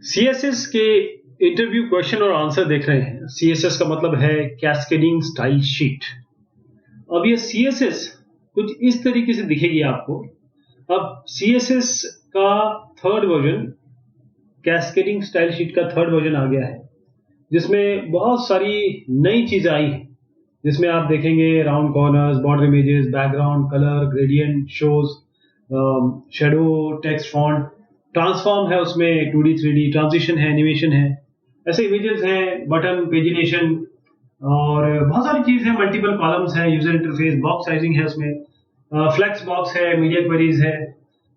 CSS के interview question और answer देख रहे हैं। सीएसएस का मतलब है कैस्केडिंग स्टाइल शीट। अब ये सीएसएस कुछ इस तरीके से दिखेगी आपको। अब सीएसएस का third version, cascading style sheet का थर्ड वर्जन आ गया है, जिसमें बहुत सारी नई चीजें आई हैं, जिसमें आप देखेंगे round corners, border images, background, colour, gradient, shows, shadow, text font, transform है उसमें, 2D 3D ट्रांजिशन है, एनिमेशन है, ऐसे इमेजेस हैं, बटन, पेजिनेशन और बहुत सारी चीज है, मल्टीपल कॉलम्स है, यूजर इंटरफेस, बॉक्स साइजिंग है उसमें, फ्लेक्स बॉक्स है, मीडिया क्वेरीज है,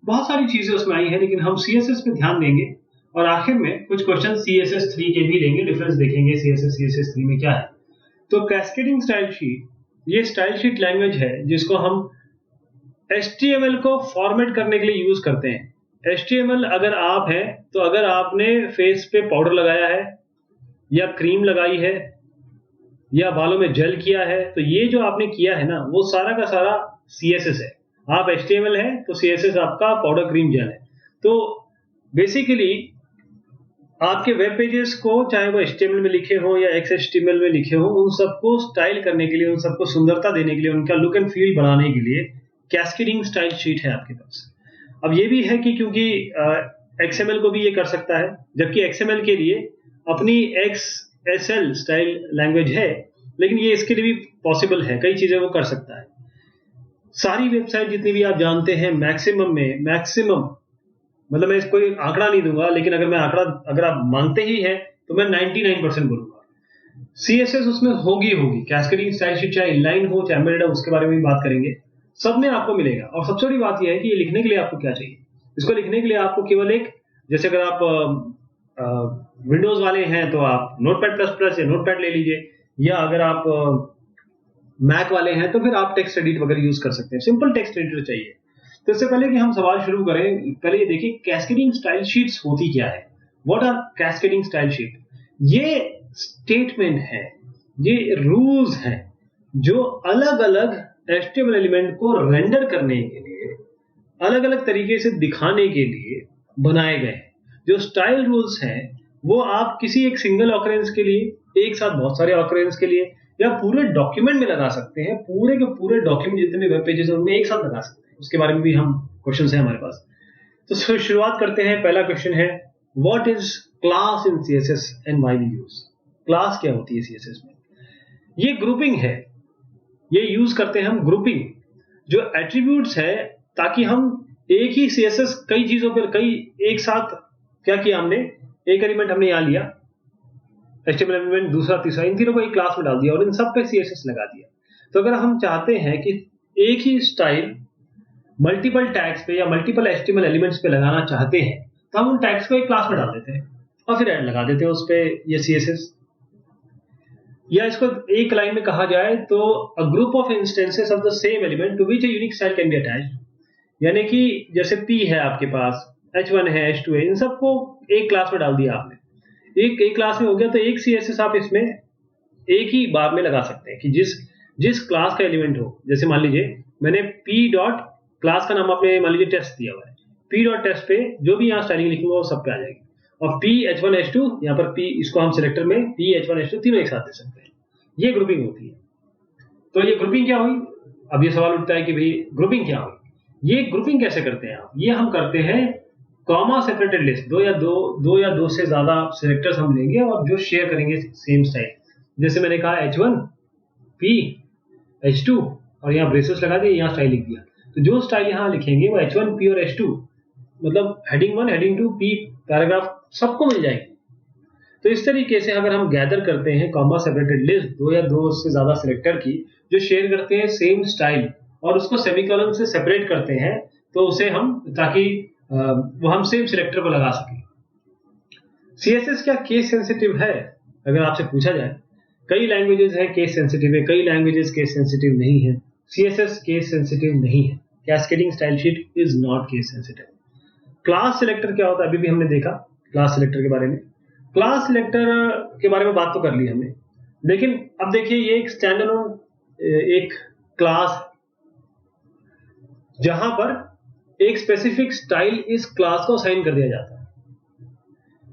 बहुत सारी चीजें उसमें आई है। लेकिन हम सीएसएस पे ध्यान देंगे और आखिर में कुछ क्वेश्चन सीएसएस 3 के भी लेंगे, डिफरेंस देखेंगे सीएसएस 3 में क्या है। तो कैस्केडिंग स्टाइल शीट, ये स्टाइल शीट लैंग्वेज है जिसको हम HTML को फॉर्मेट करने के लिए यूज करते हैं। HTML अगर आप हैं तो अगर आपने फेस पे पाउडर लगाया है या क्रीम लगाई है या बालों में जेल किया है, तो ये जो आपने किया है ना, वो सारा का सारा CSS है। आप HTML है तो CSS आपका पाउडर, क्रीम, जेल है। तो बेसिकली आपके वेब पेजेस को, चाहे वो HTML में लिखे हो या XHTML में लिखे हो, उन सबको स्टाइल करने के लिए, उन सबको सुंदरता देने के लिए, उनका लुक एंड फील बढ़ाने के लिए कैस्केडिंग स्टाइल शीट है आपके पास। अब ये भी है कि क्योंकि XML को भी ये कर सकता है, जबकि XML के लिए अपनी XSL स्टाइल लैंग्वेज है, लेकिन ये इसके लिए भी पॉसिबल है, कई चीजें वो कर सकता है। सारी वेबसाइट जितनी भी आप जानते हैं, मैक्सिमम मतलब मैं कोई आंकड़ा नहीं दूंगा, लेकिन अगर आप मांगते ही हैं तो मैं 99% बोलूंगा CSS उसमें होगी। कैस्केडिंग स्टाइल शीट चाहे इनलाइन हो चाहे एम्बेडेड हो, उसके बारे में भी बात करेंगे, सब में आपको मिलेगा। और सबसे बड़ी बात यह है कि ये लिखने के लिए आपको क्या चाहिए। इसको लिखने के लिए आपको केवल एक, जैसे अगर आप विंडोज वाले हैं तो आप नोटपैड++ या नोटपैड ले लीजिए, या अगर आप मैक वाले हैं तो फिर आप टेक्स्ट एडिट वगैरह यूज कर सकते हैं। सिंपल टेक्स्ट एडिटर चाहिए। तो इससे पहले कि हम सवाल शुरू करें, पहले ये देखिए कैस्केडिंग स्टाइल शीट्स होती क्या है। What are cascading style sheet? ये स्टेटमेंट है, ये रूल्स हैं जो अलग अलग HTML एलिमेंट को रेंडर करने के लिए, अलग अलग तरीके से दिखाने के लिए बनाए गए हैं। जो स्टाइल रूल्स हैं वो आप किसी एक सिंगल ऑकरेंस के लिए, एक साथ बहुत सारे ऑकरेंस के लिए, या पूरे डॉक्यूमेंट में लगा सकते हैं। पूरे के पूरे डॉक्यूमेंट जितने वेब पेजेस हैं उनमें एक साथ लगा सकते हैं। उसके बारे में भी हम क्वेश्चन है हमारे पास। तो शुरुआत करते हैं। पहला क्वेश्चन है, what is class in CSS and why we use. Class क्या होती है CSS में? ये ग्रुपिंग है, ये यूज करते हैं हम ग्रुपिंग, जो एट्रीब्यूट्स है, ताकि हम एक ही CSS कई चीजों पर, कई एक साथ क्या किया हमने, एक एलिमेंट हमने यहां लिया, HTML एलिमेंट, दूसरा, तीसरा, इन तीनों को एक क्लास में डाल दिया और इन सब पे CSS लगा दिया। तो अगर हम चाहते हैं कि एक ही स्टाइल मल्टीपल टैग्स पे या मल्टीपल HTML एलिमेंट्स पे लगाना चाहते हैं, तो हम उन टैग्स को एक क्लास में डाल देते हैं और फिर ऐड लगा देते हैं उस पे ये CSS। या इसको एक लाइन में कहा जाए तो a group of instances of the same element to which a unique style can be attached. यानी कि जैसे P है आपके पास, H1 है, H2 है, इन सबको एक क्लास में डाल दिया आपने, एक क्लास में हो गया। तो एक CSS आप इसमें एक ही बार में लगा सकते हैं कि जिस क्लास का एलिमेंट हो। जैसे मान लीजिए मैंने P डॉट, क्लास का नाम आपने मान लीजिए टेस्ट दिया हुआ है, P डॉट टेस्ट पे जो भी यहाँ स्टाइलिंग लिखूंगा वो सब पे आ जाएगी। और P H1 H2, यहाँ पर P, इसको हम सिलेक्टर में P H1 H2 तीनों एक साथ दे सकते हैं। ये ग्रुपिंग होती है। तो ये ग्रुपिंग क्या हुई? अब ये सवाल उठता है कि भाई ग्रुपिंग क्या हुई, ये ग्रुपिंग कैसे करते हैं आप? ये हम करते हैं कॉमा सेपरेटेड लिस्ट, दो या दो से ज्यादा सिलेक्टर्स हम लेंगे और जो शेयर करेंगे सेम स्टाइल। जैसे मैंने कहा H1 P H2 और यहाँ ब्रेसेस लगा दिए, यहाँ स्टाइल लिख दिया। तो जो स्टाइल यहाँ लिखेंगे वो H1 P और H2, मतलब हेडिंग 1, हेडिंग 2, P, पैराग्राफ, सबको मिल जाएगी। तो इस तरीके से अगर हम गैदर करते हैं कॉमा सेपरेटेड लिस्ट, दो या दो से ज्यादा सिलेक्टर की जो शेयर करते हैं सेम स्टाइल, और उसको सेमीकोलन से सेपरेट करते हैं, तो उसे हम, ताकि वो हम सेम सिलेक्टर पर लगा सकें। CSS क्या केस सेंसिटिव है? अगर आपसे पूछा जाए, कई लैंग्वेजेस हैं केस सेंसिटिव है, कई लैंग्वेजेस केस सेंसिटिव नहीं है। CSS केस सेंसिटिव नहीं है। Cascading style sheet is not case sensitive. Class selector क्या होता है, अभी भी हमने देखा क्लास सिलेक्टर के बारे में। क्लास सिलेक्टर के बारे में बात तो कर ली हमने, लेकिन अब देखिए ये एक स्टैंडअलोन एक क्लास, जहां पर एक स्पेसिफिक स्टाइल इस क्लास को असाइन कर दिया जाता है।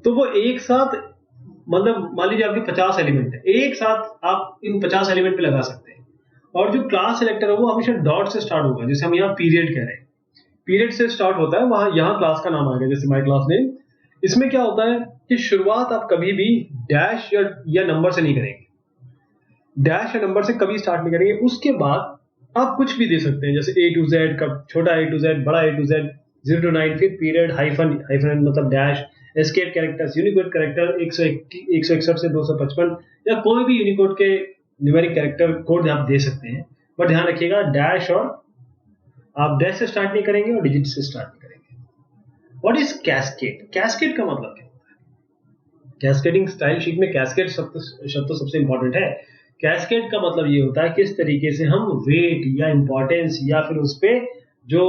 तो वो एक साथ, मतलब मान लीजिए आपके 50 एलिमेंट है, एक साथ आप इन 50 एलिमेंट पे लगा सकते हैं। और जो क्लास सेलेक्टर है वो हमेशा डॉट से स्टार्ट होगा, जैसे हम यहाँ पीरियड कह रहे हैं, पीरियड से स्टार्ट होता है, वहां यहाँ क्लास का नाम आ गया, जैसे माई क्लास नेम। इसमें क्या होता है कि शुरुआत आप कभी भी डैश या नंबर से नहीं करेंगे, डैश या नंबर से कभी स्टार्ट नहीं करेंगे। उसके बाद आप कुछ भी दे सकते हैं, जैसे A to Z का, छोटा A to Z, बड़ा A to Z, 0 to 9, फिर पीरियड, हाइफन, हाइफन मतलब dash, escape characters, Unicode character 161 से 255, या कोई भी यूनिकोड के न्यूमेरिक कैरेक्टर कोड आप दे सकते हैं। बट ध्यान रखिएगा डैश, और आप डैश से स्टार्ट नहीं करेंगे और डिजिट से स्टार्ट नहीं करेंगे। What is cascade? कैस्केड का मतलब क्या होता है? कैस्केडिंग स्टाइल शीट में कैस्केड शब्द तो सबसे इंपॉर्टेंट है। कैस्केड का मतलब ये होता है किस तरीके से हम वेट या इंपॉर्टेंस या फिर उस पे जो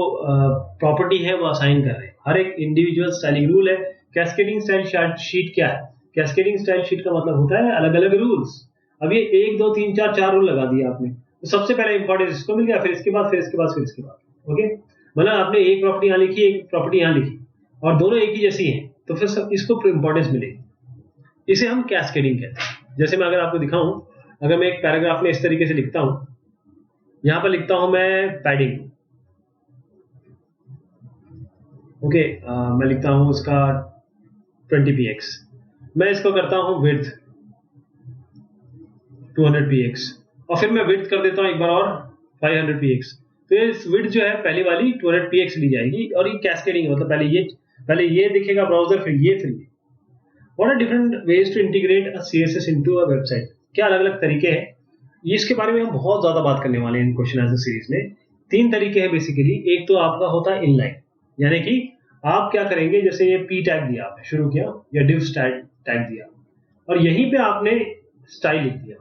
प्रॉपर्टी है वो असाइन कर रहे हैं। हर एक इंडिविजुअल स्टाइलिंग रूल है। कैस्केडिंग स्टाइल शीट क्या है? कैस्केडिंग स्टाइल शीट का मतलब होता है अलग अलग रूल्स। अब ये 1 2 3 4 4 रूल लगा दिया आपने, तो सबसे पहले इंपॉर्टेंस इसको मिल गया, फिर इसके बाद, फिर इसके बाद, फिर इसके बाद। ओके, मतलब आपने एक प्रॉपर्टी यहाँ लिखी, एक प्रॉपर्टी यहाँ लिखी, और दोनों एक ही जैसी हैं, तो फिर इसको इंपॉर्टेंस मिलेगी। इसे हम कैस्केडिंग कहते हैं। जैसे मैं अगर आपको दिखाऊं, अगर मैं एक पैराग्राफ में इस तरीके से लिखता हूं, यहां पर लिखता हूं मैं पैडिंग, ओके, मैं लिखता हूं उसका 20px, मैं इसको करता हूं विड्थ 200px, और फिर मैं विड्थ कर देता हूं एक बार और 500px। तो इस विड्थ जो है पहली वाली 200px ली जाएगी, और ये कैस्केडिंग मतलब पहले ये दिखेगा ब्राउजर, फिर ये, फिर ये। What are different ways to integrate a CSS into a website? क्या अलग अलग तरीके हैं, इसके बारे में हम बहुत ज्यादा बात करने वाले हैं इन क्वेश्चन आंसर सीरीज में। 3 तरीके हैं बेसिकली। एक तो आपका होता है इनलाइन, यानी कि आप क्या करेंगे, जैसे ये p टैग दिया आपने, शुरू किया, या div टैग दिया, और यहीं पे आपने स्टाइल लिख दिया,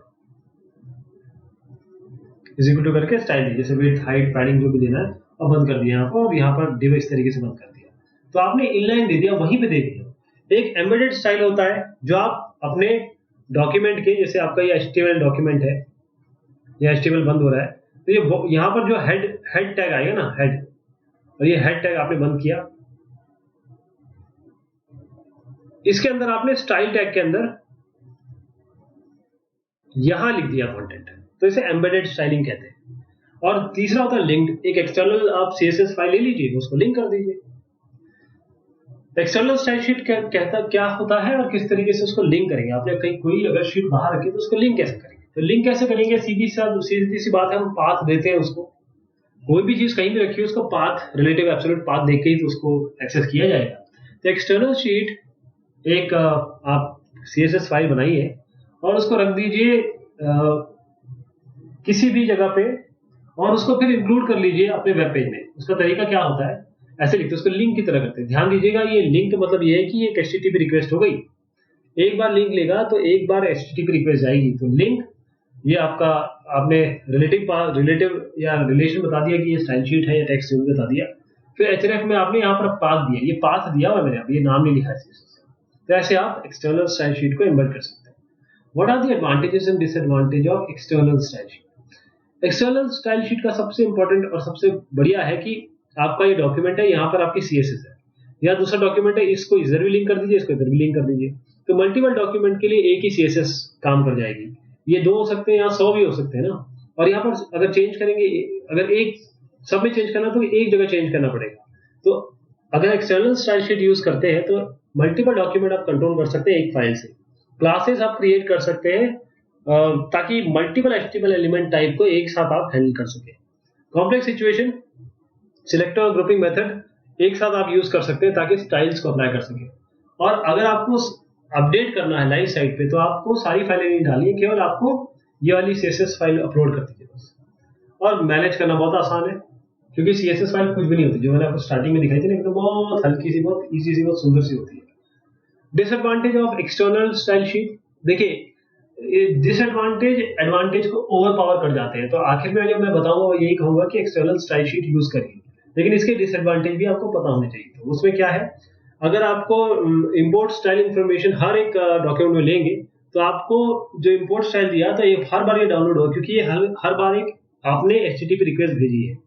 इज इक्वल टू करके स्टाइल दी, जैसे विड्थ, हाइट, पैडिंग जो भी देना है, और बंद कर दिया यहाँ पर, और यहाँ पर div इस तरीके से बंद कर दिया। तो आपने इनलाइन दे दिया, वहीं पे दे दिया। एक एम्बेडेड स्टाइल होता है जो आप अपने डॉक्यूमेंट के, जैसे आपका ये HTML डॉक्यूमेंट है, ये HTML बंद हो रहा है, तो ये यहाँ पर जो हेड टैग आएगा ना, हेड, और ये हेड टैग आपने बंद किया, इसके अंदर आपने स्टाइल टैग के अंदर यहां लिख दिया कंटेंट, तो इसे एम्बेडेड स्टाइलिंग कहते हैं। और तीसरा होता है लिंक्ड। एक एक्सटर्नल आप CSS फाइल ले लीजिए, उसको लिंक कर दीजिए। एक्सटर्नल स्टाइल शीट कहता क्या होता है और किस तरीके से उसको लिंक करेंगे। आपने कहीं कोई अगर शीट बाहर रखी तो उसको लिंक कैसे करेंगे? तो लिंक कैसे करेंगे? सीधी सी बात है, हम पाथ देते हैं उसको। कोई भी चीज कहीं भी रखी है उसका पाथ, रिलेटिव एब्सोल्यूट पाथ देख के ही तो उसको एक्सेस किया जाएगा। तो एक्सटर्नल शीट एक आप CSS फाइल बनाइए और उसको रख दीजिए किसी भी जगह पे, और उसको फिर इंक्लूड कर लीजिए अपने वेब पेज में। उसका तरीका क्या होता है, ऐसे लिखते हैं, उसको लिंक की तरह करते हैं। ध्यान दीजिएगा, ये लिंक मतलब ये है कि एक HTTP रिक्वेस्ट हो गई, एक बार लिंक लेगा तो एक बार HTTP रिक्वेस्ट जाएगी। तो लिंक ये आपका, आपने रिलेटिव या रिलेशन बता दिया कि ये स्टाइल शीट है या टेक्स्ट बता दिया। फिर href में आपने यहाँ पर पाथ दिया, ये पाथ दिया हुआ मैंने, अब ये नाम नहीं लिखा है। तो ऐसे आप एक्सटर्नल स्टाइल शीट को एम्बेड कर सकते हैं। What are the advantages and disadvantage of external style sheet? External style sheet का सबसे इंपॉर्टेंट और सबसे बढ़िया है कि आपका ये डॉक्यूमेंट है, यहाँ पर आपकी CSS है, या दूसरा डॉक्यूमेंट है, इसको इधर भी लिंक कर दीजिए, इसको इधर भी लिंक कर दीजिए। तो मल्टीपल डॉक्यूमेंट के लिए एक ही CSS काम कर जाएगी। ये 2 हो सकते हैं, यहाँ 100 भी हो सकते हैं ना। और यहाँ पर अगर चेंज करेंगे, अगर एक सब में चेंज करना तो एक जगह चेंज करना पड़ेगा। तो अगर एक्सटर्नल स्टाइल शीट यूज करते हैं तो मल्टीपल डॉक्यूमेंट आप कंट्रोल कर सकते हैं एक फाइल से। क्लासेस आप क्रिएट कर सकते हैं ताकि मल्टीपल HTML एलिमेंट टाइप को एक साथ आप हैंडल कर सके। कॉम्प्लेक्स सिचुएशन, सिलेक्टर और ग्रुपिंग मेथड एक साथ आप यूज कर सकते हैं ताकि स्टाइल्स को अप्लाई कर सके। और अगर आपको अपडेट करना है लाइव साइट पे तो आपको सारी फाइलें नहीं डालनी है, केवल आपको ये वाली CSS फाइल अपलोड कर दीजिए बस। और मैनेज करना बहुत आसान है क्योंकि CSS फाइल कुछ भी नहीं होती, जो मैंने आपको स्टार्टिंग में दिखाई थी ना, एकदम बहुत हल्की सी, बहुत इजी सी, बहुत सुंदर सी होती है। Disadvantage of external style sheet, देखिए डिसएडवांटेज एडवांटेज को ओवर पावर कर जाते हैं। तो आखिर में जब मैं बताऊंगा यही कहूंगा कि एक्सटर्नल स्टाइल शीट यूज करिए, लेकिन इसके डिसएडवांटेज भी आपको पता होने चाहिए। तो उसमें क्या है, अगर आपको इंपोर्ट स्टाइल इंफॉर्मेशन हर एक डॉक्यूमेंट में लेंगे तो आपको जो इंपोर्ट स्टाइल दिया था ये हर बार ये डाउनलोड हो, क्योंकि ये हर बार एक आपने HTTP रिक्वेस्ट भेजी है।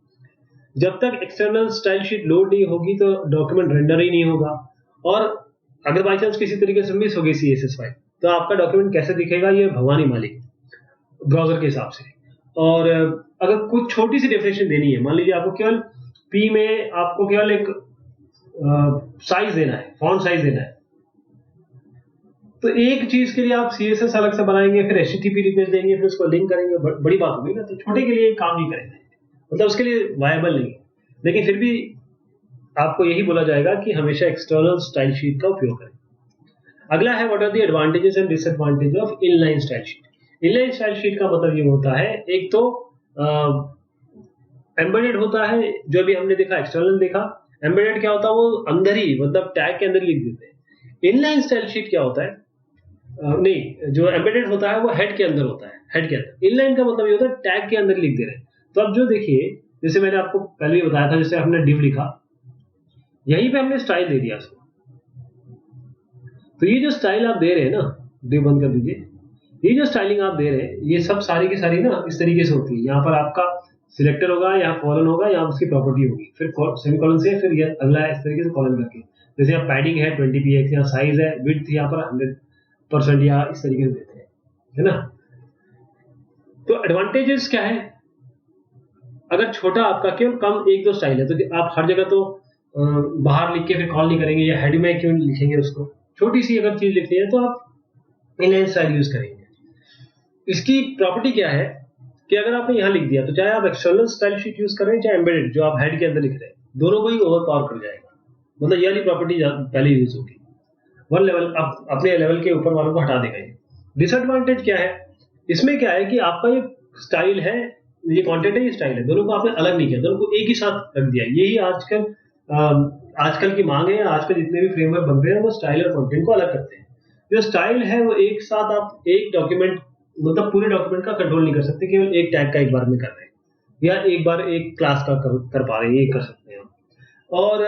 जब तक एक्सटर्नल स्टाइल शीट लोड नहीं होगी तो डॉक्यूमेंट रेंडर ही नहीं होगा। और अगर बाई चांस किसी तरीके से मिस हो गई CSS फाइल, तो आपका डॉक्यूमेंट कैसे दिखेगा ये भगवान ही मालिक, ब्राउजर के हिसाब से। और अगर कुछ छोटी सी डेफिनेशन देनी है, मान लीजिए आपको केवल P में आपको केवल एक साइज देना है, फॉन्ट साइज देना है, तो एक चीज के लिए आप CSS अलग से बनाएंगे, फिर HTTP रिक्वेस्ट देंगे, फिर उसको लिंक करेंगे, बड़ी बात होगी ना। तो छोटे के लिए काम नहीं करेंगे, मतलब उसके लिए वायबल नहीं है। लेकिन फिर भी आपको यही बोला जाएगा कि हमेशा एक्सटर्नल स्टाइल शीट का उपयोग करें। अगला है what are the advantages and disadvantage of inline style sheet. Inline style sheet का मतलब ये होता है, एक तो एम्बेडेड होता है, जो अभी हमने देखा एक्सटर्नल देखा। एम्बेडेड क्या होता है, वो अंदर ही, मतलब टैग के अंदर लिख देते हैं। इनलाइन स्टाइल शीट क्या होता है, नहीं, जो एम्बेडेड होता है वो हेड के अंदर होता है, हेड के अंदर। इनलाइन का मतलब ये होता है टैग के अंदर लिख दे रहे हैं। तो अब जो देखिए, जैसे मैंने आपको पहले भी बताया था, जैसे हमने div लिखा, यहीं पे हमने स्टाइल दे दिया उसको। तो ये जो स्टाइल आप दे रहे हैं ना, div बंद कर दीजिए, ये जो स्टाइलिंग आप दे रहे हैं, ये सब सारी की सारी ना इस तरीके से होती है। यहाँ पर आपका सिलेक्टर होगा, यहाँ कॉलन होगा, यहाँ उसकी प्रॉपर्टी होगी, फिर सेमीकोलन से फिर ये अगला इस तरीके से कॉलन करके, जैसे यहाँ पैडिंग है 20 px, यहाँ साइज है, विड्थ यहाँ पर 100% या इस तरीके से देते हैं, है ना। तो एडवांटेजेस क्या है, अगर छोटा आपका केवल कम एक दो स्टाइल है, तो आप हर जगह तो बाहर लिख के फिर कॉल नहीं करेंगे, या हेड में क्यों लिखेंगे उसको। छोटी सी अगर चीज लिखनी है तो आप इनलाइन स्टाइल यूज करेंगे। इसकी प्रॉपर्टी क्या है कि अगर आपने यहाँ लिख दिया, तो चाहे आप एक्सटर्नल स्टाइल शीट यूज कर रहे हैं, चाहे एम्बेडेड जो आप हेड के अंदर लिख रहे हैं, दोनों को ही ओवर पावर कर जाएगा। मतलब ये वाली प्रॉपर्टी पहले यूज होगी, वन लेवल अपने लेवल के ऊपर वालों को हटा देगा ये। डिसएडवांटेज क्या है, इसमें क्या है कि आपका ये स्टाइल है, ये कंटेंट है, ये स्टाइल है, दोनों को आपने अलग नहीं किया, दोनों को एक ही साथ रख दिया। यही आजकल की मांग है, आजकल जितने भी फ्रेमवर्क बन रहे हैं वो स्टाइल और कंटेंट को अलग करते हैं। जो स्टाइल है वो एक साथ आप एक डॉक्यूमेंट, मतलब पूरे डॉक्यूमेंट का कंट्रोल नहीं कर सकते, केवल एक टैग का एक बार में कर रहे हैं, या एक बार एक क्लास का कर पा रहे हैं, ये कर सकते हैं। और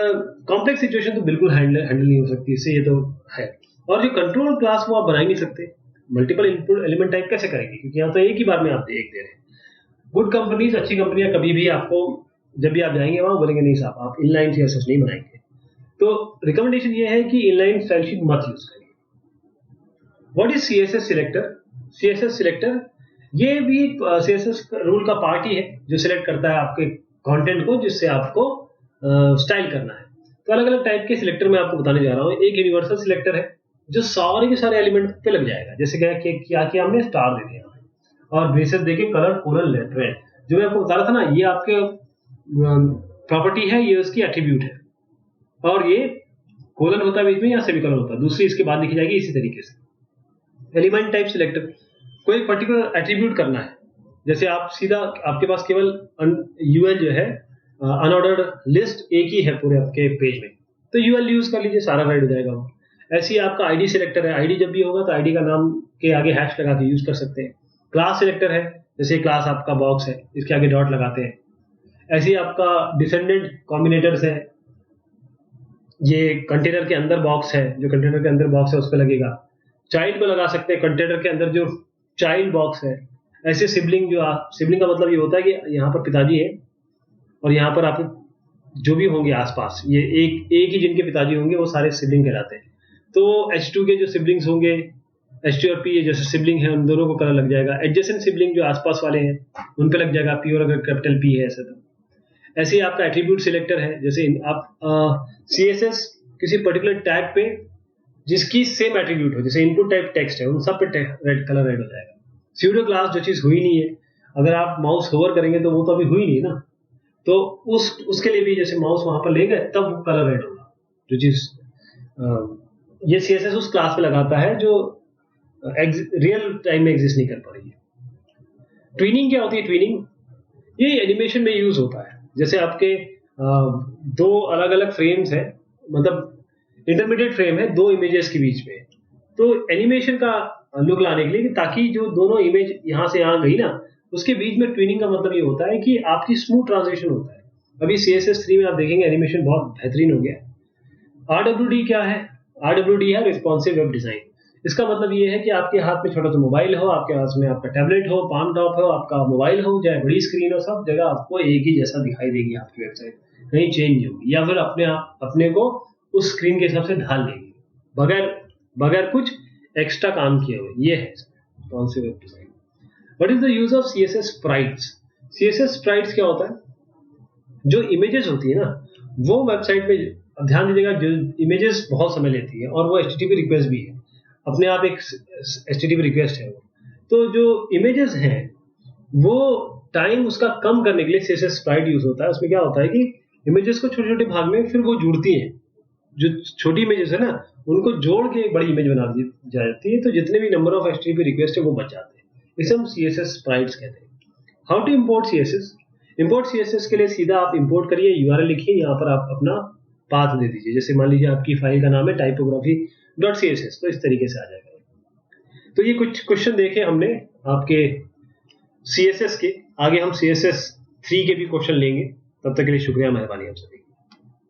कॉम्प्लेक्स सिचुएशन तो बिल्कुल हैंडल नहीं हो सकती इससे, ये तो है। और जो कंट्रोल क्लास वो आप बना ही नहीं सकते, मल्टीपल इनपुट एलिमेंट टाइप कैसे करेंगे, क्योंकि यहाँ तो एक ही बार में आप एक दे रहे हैं। गुड कंपनीज, अच्छी कंपनियां कभी भी आपको, जब भी आप जाएंगे वहां बोलेंगे नहीं साहब आप इनलाइन CSS नहीं बनाएंगे। तो रिकमेंडेशन ये है कि इनलाइन स्टाइल शीट मत यूज करिए। What is CSS selector? CSS selector ये भी CSS रूल का पार्ट ही है, जो सिलेक्ट करता है आपके कंटेंट को, जिससे आपको स्टाइल करना है। तो अलग अलग टाइप के सिलेक्टर मैं आपको बताने जा रहा हूँ। एक यूनिवर्सल सिलेक्टर है जो सारे के सारे एलिमेंट पे लग जाएगा, जैसे क्या किया हमने, स्टार दे दिया और ब्रेसेस देके कलर कोलन रेड, जो मैं आपको बता रहा था ना, ये आपके प्रॉपर्टी है, ये उसकी एट्रीब्यूट है, और ये कोलन होता है बीच में या सेमीकोलन होता है, दूसरी इसके बाद लिखी जाएगी इसी तरीके से। एलिमेंट टाइप सिलेक्टर, कोई पर्टिकुलर एट्रीब्यूट करना है, जैसे आप सीधा, आपके पास केवल UL जो है अनऑर्डर्ड लिस्ट एक ही है पूरे आपके पेज में, तो UL यूज कर लीजिए, सारा राइट हो जाएगा वो। ऐसे ही आपका ID सिलेक्टर है, ID जब भी होगा तो ID का नाम के आगे हैश लगा के यूज कर सकते हैं। क्लास सिलेक्टर है, जैसे क्लास आपका बॉक्स है, इसके आगे डॉट लगाते हैं। ऐसे ही आपका डिसेंडेंट कॉम्बिनेटर्स है, ये कंटेनर के अंदर बॉक्स है, जो कंटेनर के अंदर बॉक्स है उस पर लगेगा। चाइल्ड को लगा सकते हैं कंटेनर के अंदर जो चाइल्ड बॉक्स है। ऐसे सिबलिंग, सिबलिंग का मतलब ये होता है कि यहाँ पर पिताजी है और यहाँ पर आप जो भी होंगे आसपास, ये एक ही जिनके पिताजी होंगे वो सारे सिबलिंग कहलाते हैं। तो H2 के जो सिबलिंग्स होंगे, H2 और P ये जैसे सिबलिंग है, उन दोनों को कलर लग जाएगा। एडजेसेंट सिबलिंग जो आसपास वाले हैं उन पे लग जाएगा P, और अगर कैपिटल P है ऐसा तो। ऐसे ही आपका एट्रीब्यूट सिलेक्टर है, जैसे आप CSS किसी पर्टिकुलर टैग पे जिसकी सेम एट्रीब्यूट हो, जैसे इनपुट टाइप टेक्स्ट है, उन सब पे रेड कलर रेड हो जाएगा। स्यूडो क्लास जो चीज हुई नहीं है, अगर आप माउस होवर करेंगे तो वो तो अभी हुई नहीं ना, तो उसके लिए भी जैसे माउस वहां पर ले गए तब वो कलर रेड होगा। जो चीज ये CSS उस क्लास पे लगाता है जो रियल टाइम में एग्जिस्ट नहीं कर पा रही है। ट्विनिंग क्या होती है? ट्विनिंग ये एनिमेशन में यूज होता है, जैसे आपके दो अलग अलग फ्रेम्स है, मतलब इंटरमीडिएट फ्रेम है दो इमेजेस के बीच में, तो एनिमेशन का लुक लाने के लिए, ताकि जो दोनों इमेज यहां से यहां गई ना, उसके बीच में ट्विनिंग का मतलब ये होता है कि आपकी स्मूथ ट्रांजिशन होता है। अभी CSS 3 में आप देखेंगे एनिमेशन बहुत बेहतरीन हो गया। RWD क्या है? RWD है रिस्पॉन्सिव वेब डिजाइन। इसका मतलब ये है कि आपके हाथ में छोटा सा मोबाइल हो, आपके हाथ में आपका टैबलेट हो, पाम टॉप हो, आपका मोबाइल हो, चाहे बड़ी स्क्रीन हो, सब जगह आपको एक ही जैसा दिखाई देगी आपकी वेबसाइट, कहीं चेंज होगी, या फिर अपने को उस स्क्रीन के हिसाब से ढाल देगी। बगैर कुछ एक्स्ट्रा काम किए हुए। ये है responsive web design. What is the use of CSS sprites? CSS sprites क्या होता है? जो इमेजेस होती है ना, वो वेबसाइट में, अब ध्यान दीजिएगा, जो इमेजेस बहुत समय लेती है और वो एचटीटीपी रिक्वेस्ट भी है, अपने आप एक एचटीटीपी रिक्वेस्ट है वो। तो जो इमेजेस हैं वो टाइम उसका कम करने के लिए सीएसएस स्प्राइट यूज होता है। उसमें क्या होता है कि इमेजेस को छोटे छोटे भाग में फिर वो जुड़ती हैं, जो छोटी इमेजेस है ना उनको जोड़ के एक बड़ी इमेज बना दी जाती है, तो जितने भी नंबर ऑफ एचटीटीपी रिक्वेस्ट है वो बच जाते हैं। इसे हम सीएसएस स्प्राइट्स कहते हैं। How to import CSS? Import CSS के लिए सीधा आप इंपोर्ट करिए, यूआरएल लिखिए, यहाँ पर आप अपना पाथ दे दीजिए। जैसे मान लीजिए आपकी फाइल का नाम है typography.css, तो इस तरीके से आ जाएगा। तो ये कुछ क्वेश्चन देखे हमने आपके सीएसएस के। आगे हम सीएसएस 3 के भी क्वेश्चन लेंगे। तब तक के लिए शुक्रिया, मेहरबानी आप सभी।